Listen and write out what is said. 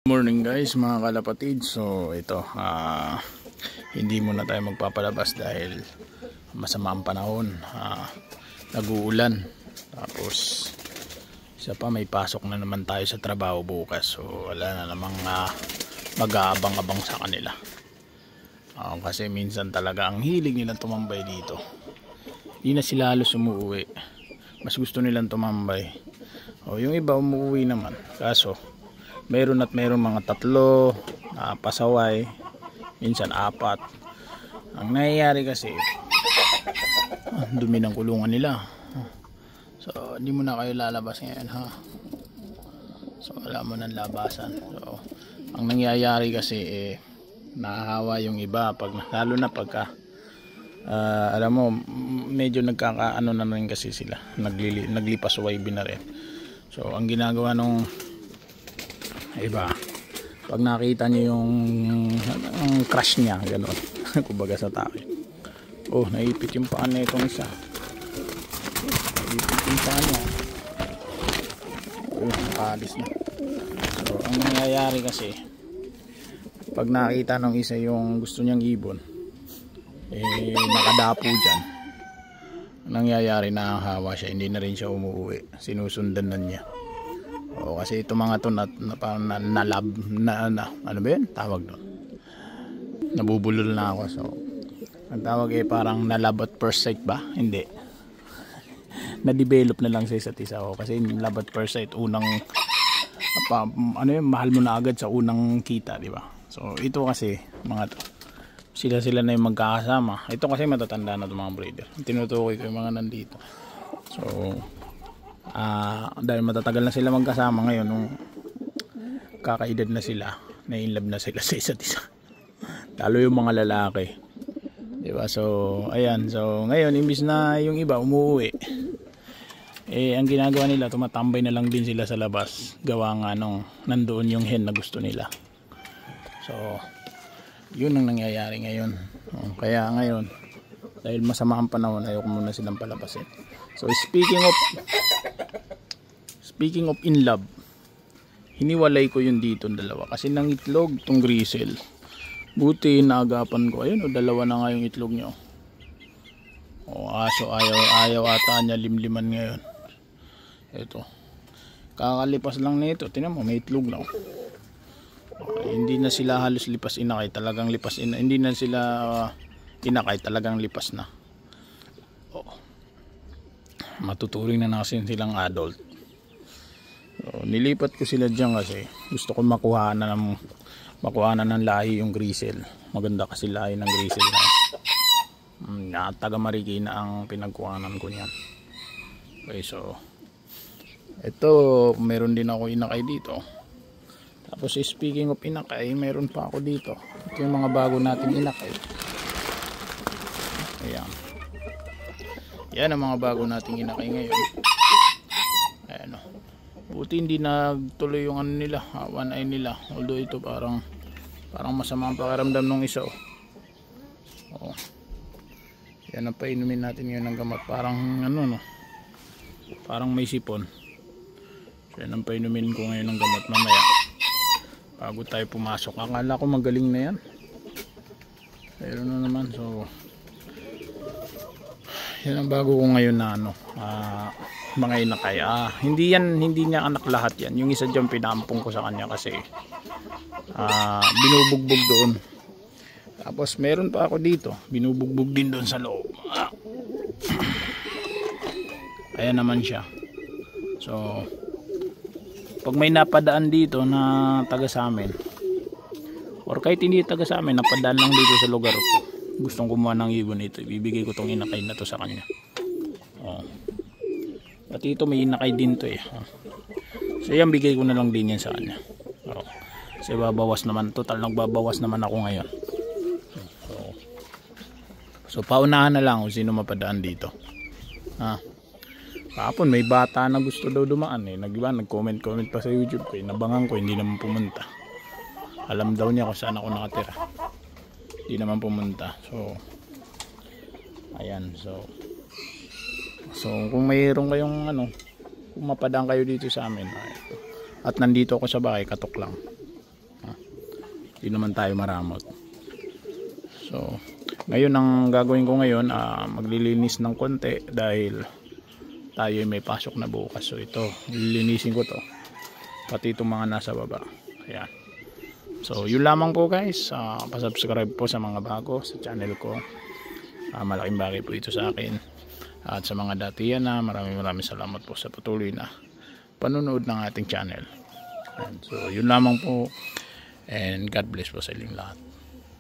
Morning guys, mga kalapatid. So ito, hindi muna tayo magpapalabas dahil masama ang panahon, nag-uulan. Tapos isa pa, may pasok na naman tayo sa trabaho bukas. So wala na namang mag-aabang-abang sa kanila. Kasi minsan talaga ang hilig nilang tumambay dito. Hindi na sila halos umuwi. Mas gusto nilang tumambay. Yung iba umuwi naman. Kaso mayroon mga 3 pasaway, minsan 4. Ang nangyayari kasi, dumi ng kulungan nila. So hindi mo na kayo lalabas ngayon, ha. So wala mo ng labasan. So ang nangyayari kasi, nahahawa yung iba lalo na pagka alam mo, medyo nagkakaano na rin kasi sila, naglipas wifi na rin. So ang ginagawa nung iba, pag nakita nyo yung crush niya, gano'n. Kumbaga sa tao. Naipit yung paan na itong isa. Naipit yung paan niya. Nakalis na. So ang nangyayari kasi, pag nakita ng isa yung gusto niyang ibon, nakadapo dyan, nangyayari, nakahawa siya, hindi na rin siya umuwi, sinusundan na niya. Kasi ito mga to nalab na ano ba yun? Tawag doon. Nabubulol na ako. So ang tawag parang nalab at first sight ba? Hindi. Na-develop na lang sa isa't isa. Kasi love at first sight, unang mahal mo na agad sa unang kita, di ba? So ito kasi mga to, sila na yung magkakasama. Ito kasi matatanda na itong mga breeder. Tinutukoy ko yung mga nandito. So dahil matatagal na sila magkasama ngayon, nung kakaedad na sila, na-inlove na sila sa isa't isa. Lalo yung mga lalaki, diba? So ayan, so ngayon imbis na yung iba umuwi, ang ginagawa nila, tumatambay na lang din sila sa labas, gawa nga nung nandoon yung hen na gusto nila. So yun ang nangyayari ngayon. Kaya ngayon, dahil masama ang panahon, ayoko muna silang palabasin. So speaking of in love, hiniwalay ko yung dito dalawa kasi nang itlog tong grisel. Buti naagapan ko. Ayun, dalawa na nga yung itlog nyo. Aso ayaw ata niya limliman ngayon. Ito, kakalipas lang nito, tingnan mo, may itlog na. Hindi na sila halos lipas inakay, talagang lipas hindi na sila inakay, talagang lipas na. Matuturing na kasi silang adult. So, nilipat ko sila dyan kasi gusto ko makuha na ng lahi yung grisel. Maganda kasi lahi ng grisel na taga Marikina ang pinagkuhanan ko niyan. Okay, so ito, meron din ako inakay dito. Tapos speaking of inakay, meron pa ako dito. Ito yung mga bago nating inakay. Ayan. Yan ang mga bago nating inakay ngayon. Ayan o. Buti hindi nagtuloy yung ano nila, one eye nila. Although ito parang masama ang pakiramdam ng isa. Yan ang painumin natin ngayon ng gamot. Parang parang may sipon. So yan ang painumin ko ngayon ng gamot mamaya, bago tayo pumasok. Akala ko magaling na yan, pero na naman. So yan ang bago ko ngayon na mga inakay. Hindi niya anak lahat yan. Yung isa dyan pinampong ko sa kanya kasi binubugbog doon. Tapos meron pa ako dito, binubugbog din doon sa loob. Ayan naman siya. So pag may napadaan dito na taga sa amin, or kahit hindi taga sa amin, napadaan lang dito sa lugar ko, gustong kumuha ng ibon ito, ibibigay ko tong inakay na to sa kanya. Pati ito may inakay din to So yan, bigay ko na lang din yan sa kanya. Kasi babawas naman, total nagbabawas naman ako ngayon. So paunahan na lang kung sino mapadaan dito. Kahapon may bata na gusto daw dumaan nag-comment pa sa YouTube ko. Nabangan ko, hindi naman pumunta. Alam daw niya kung saan ako nakatira, hindi naman pumunta. So ayan, so kung mayroon kayong kung mapadaan kayo dito sa amin, at nandito ako sa bahay, katok lang. Hindi naman tayo maramot. So ngayon ang gagawin ko ngayon, maglilinis ng konti dahil tayo may pasok na bukas. So ito, lilinisin ko to, pati itong mga nasa baba. Ayan. So yun lamang po guys, pasubscribe po sa mga bago sa channel ko. Malaking bagay po ito sa akin. At sa mga datiyan na, maraming salamat po sa patuloy na panonood ng ating channel. And so yun lamang po, and God bless po sa inyong lahat.